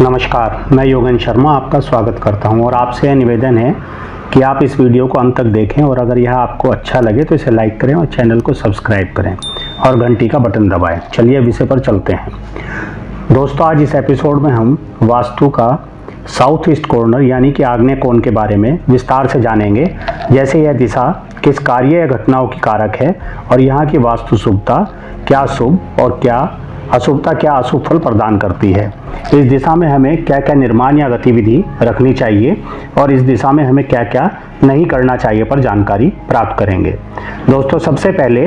नमस्कार, मैं योगेंद्र शर्मा आपका स्वागत करता हूं और आपसे यह निवेदन है कि आप इस वीडियो को अंत तक देखें और अगर यह आपको अच्छा लगे तो इसे लाइक करें और चैनल को सब्सक्राइब करें और घंटी का बटन दबाएं। चलिए विषय पर चलते हैं। दोस्तों, आज इस एपिसोड में हम वास्तु का साउथ ईस्ट कॉर्नर यानी कि आग्नेय कोण के बारे में विस्तार से जानेंगे। जैसे यह दिशा किस कार्य या घटनाओं की कारक है और यहाँ की वास्तु शुभता क्या शुभ और क्या अशुभता क्या अशुभ फल प्रदान करती है। इस दिशा में हमें क्या क्या निर्माण या गतिविधि रखनी चाहिए और इस दिशा में हमें क्या क्या नहीं करना चाहिए पर जानकारी प्राप्त करेंगे। दोस्तों, सबसे पहले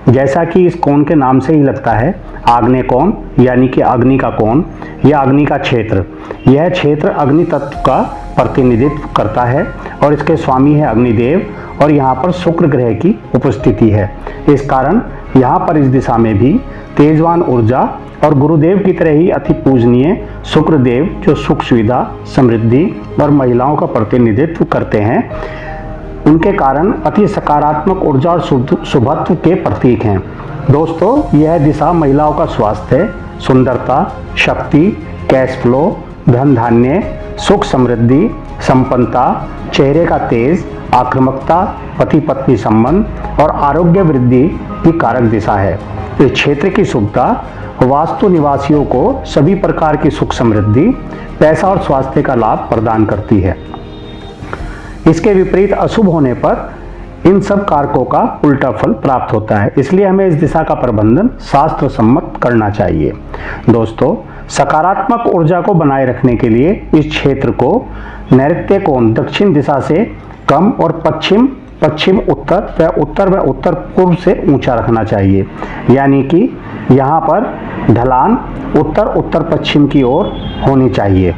जैसा कि इस कोण के नाम से ही लगता है, आग्नेय कोण यानी कि अग्नि का कोण या अग्नि का क्षेत्र। यह क्षेत्र अग्नि तत्व का प्रतिनिधित्व करता है और इसके स्वामी है अग्निदेव और यहाँ पर शुक्र ग्रह की उपस्थिति है। इस कारण यहाँ पर इस दिशा में भी तेजवान ऊर्जा और गुरुदेव की तरह ही अति पूजनीय शुक्रदेव जो सुख सुविधा समृद्धि और महिलाओं का प्रतिनिधित्व करते हैं, उनके कारण अति सकारात्मक ऊर्जा और शुभत्व के प्रतीक हैं। दोस्तों, यह दिशा महिलाओं का स्वास्थ्य, सुंदरता, शक्ति, कैश फ्लो, धन धान्य, सुख समृद्धि, संपन्नता, चेहरे का तेज, आक्रामकता, पति पत्नी संबंध और आरोग्य वृद्धि की कारक दिशा है। इस क्षेत्र की शुभता वास्तु निवासियों को सभी प्रकार की सुख समृद्धि, पैसा और स्वास्थ्य का लाभ प्रदान करती है। इसके विपरीत अशुभ होने पर इन सब कारकों का उल्टा फल प्राप्त होता है। इसलिए हमें इस दिशा का प्रबंधन शास्त्र सम्मत करना चाहिए। दोस्तों, सकारात्मक ऊर्जा को बनाए रखने के लिए इस क्षेत्र को नैऋत्य कोण दक्षिण दिशा से कम और पश्चिम उत्तर व उत्तर पूर्व से ऊंचा रखना चाहिए। यानी कि यहाँ पर ढलान उत्तर पश्चिम की ओर होनी चाहिए।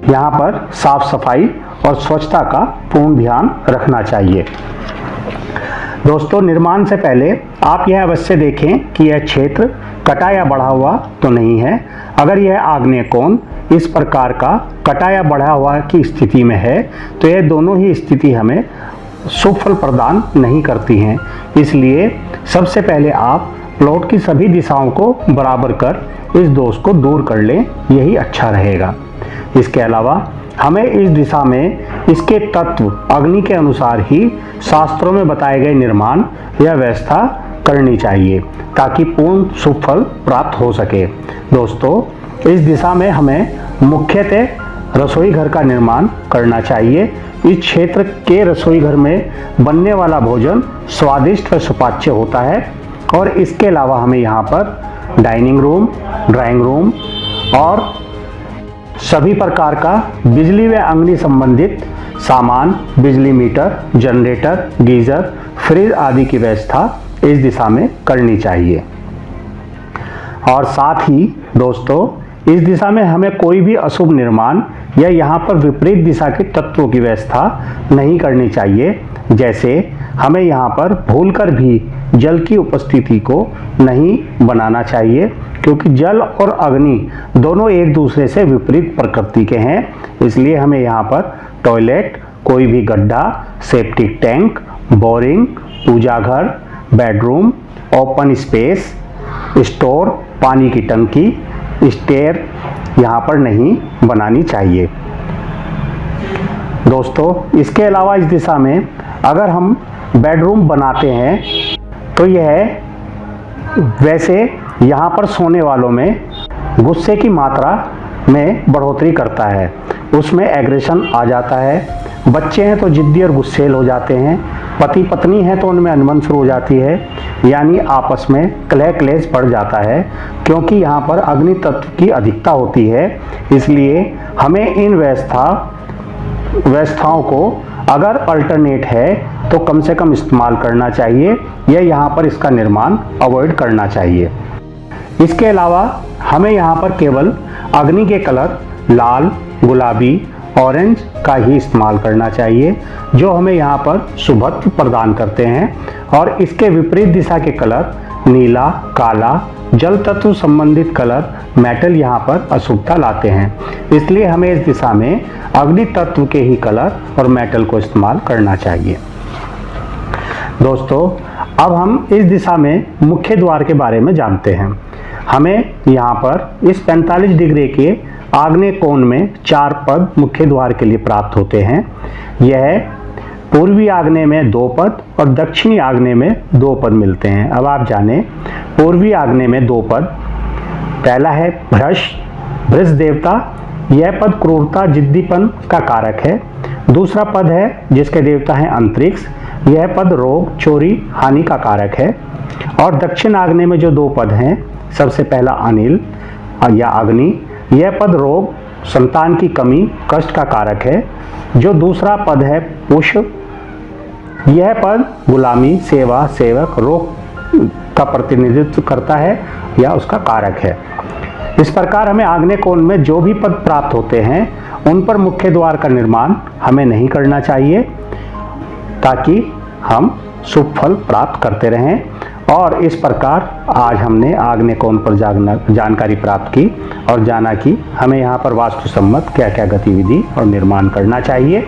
यहाँ पर साफ सफाई और स्वच्छता का पूर्ण ध्यान रखना चाहिए। दोस्तों, निर्माण से पहले आप यह अवश्य देखें कि यह क्षेत्र कटा या बढ़ा हुआ तो नहीं है। अगर यह आग्नेय कोण इस प्रकार का कटा या बढ़ा हुआ की स्थिति में है तो यह दोनों ही स्थिति हमें शुभ फल प्रदान नहीं करती हैं। इसलिए सबसे पहले आप प्लॉट की सभी दिशाओं को बराबर कर इस दोष को दूर कर लें, यही अच्छा रहेगा। इसके अलावा हमें इस दिशा में इसके तत्व अग्नि के अनुसार ही शास्त्रों में बताए गए निर्माण या व्यवस्था करनी चाहिए ताकि पूर्ण शुभ फल प्राप्त हो सके। दोस्तों, इस दिशा में हमें मुख्यतः रसोई घर का निर्माण करना चाहिए। इस क्षेत्र के रसोई घर में बनने वाला भोजन स्वादिष्ट व सुपाच्य होता है और इसके अलावा हमें यहाँ पर डाइनिंग रूम, ड्राइंग रूम और सभी प्रकार का बिजली व अग्नि संबंधित सामान, बिजली मीटर, जनरेटर, गीजर, फ्रिज आदि की व्यवस्था इस दिशा में करनी चाहिए। और साथ ही दोस्तों, इस दिशा में हमें कोई भी अशुभ निर्माण या यहाँ पर विपरीत दिशा के तत्वों की व्यवस्था नहीं करनी चाहिए। जैसे हमें यहाँ पर भूलकर भी जल की उपस्थिति को नहीं बनाना चाहिए क्योंकि जल और अग्नि दोनों एक दूसरे से विपरीत प्रकृति के हैं। इसलिए हमें यहाँ पर टॉयलेट, कोई भी गड्ढा, सेप्टिक टैंक, बोरिंग, पूजा घर, बेडरूम, ओपन स्पेस, स्टोर, पानी की टंकी, स्टेयर यहाँ पर नहीं बनानी चाहिए। दोस्तों, इसके अलावा इस दिशा में अगर हम बेडरूम बनाते हैं तो यह वैसे यहाँ पर सोने वालों में गुस्से की मात्रा में बढ़ोतरी करता है, उसमें एग्रेशन आ जाता है। बच्चे हैं तो जिद्दी और गुस्सेल हो जाते हैं, पति पत्नी हैं तो उनमें अनबन शुरू हो जाती है, यानी आपस में कलह क्लेश बढ़ जाता है क्योंकि यहाँ पर अग्नि तत्व की अधिकता होती है। इसलिए हमें इन व्यवस्थाओं को अगर अल्टरनेट है तो कम से कम इस्तेमाल करना चाहिए या यहाँ पर इसका निर्माण अवॉइड करना चाहिए। इसके अलावा हमें यहाँ पर केवल अग्नि के कलर लाल, गुलाबी, ऑरेंज का ही इस्तेमाल करना चाहिए जो हमें यहाँ पर शुभत्व प्रदान करते हैं और इसके विपरीत दिशा के कलर नीला, काला, जल तत्व संबंधित कलर, मेटल यहाँ पर अशुभता लाते हैं। इसलिए हमें इस दिशा में अग्नि तत्व के ही कलर और मेटल को इस्तेमाल करना चाहिए। दोस्तों, अब हम इस दिशा में मुख्य द्वार के बारे में जानते हैं। हमें यहाँ पर इस 45 डिग्री के आग्नेय कोण में 4 पद मुख्य द्वार के लिए प्राप्त होते हैं। यह पूर्वी आग्नेय में 2 पद और दक्षिणी आग्नेय में 2 पद मिलते हैं। अब आप जानें, पूर्वी आग्नेय में 2 पद, पहला है भ्रष्ट देवता। यह पद क्रूरता, जिद्दीपन का कारक है। दूसरा पद है जिसके देवता हैं अंतरिक्ष। यह पद रोग, चोरी, हानि का कारक है। और दक्षिण आग्नेय में जो 2 पद हैं, सबसे पहला अनिल या अग्नि। यह पद रोग, संतान की कमी, कष्ट का कारक है। जो दूसरा पद है पुष्प, यह पद गुलामी, सेवा, सेवक, रोग का प्रतिनिधित्व करता है या उसका कारक है। इस प्रकार हमें आग्नेय कोण में जो भी पद प्राप्त होते हैं उन पर मुख्य द्वार का निर्माण हमें नहीं करना चाहिए, ताकि हम शुभ फल प्राप्त करते रहें। और इस प्रकार आज हमने आग्नेय कोण पर जानकारी प्राप्त की और जाना कि हमें यहाँ पर वास्तु सम्मत क्या क्या गतिविधि और निर्माण करना चाहिए,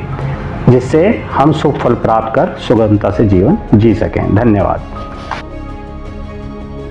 जिससे हम शुभ फल प्राप्त कर सुगमता से जीवन जी सकें। धन्यवाद।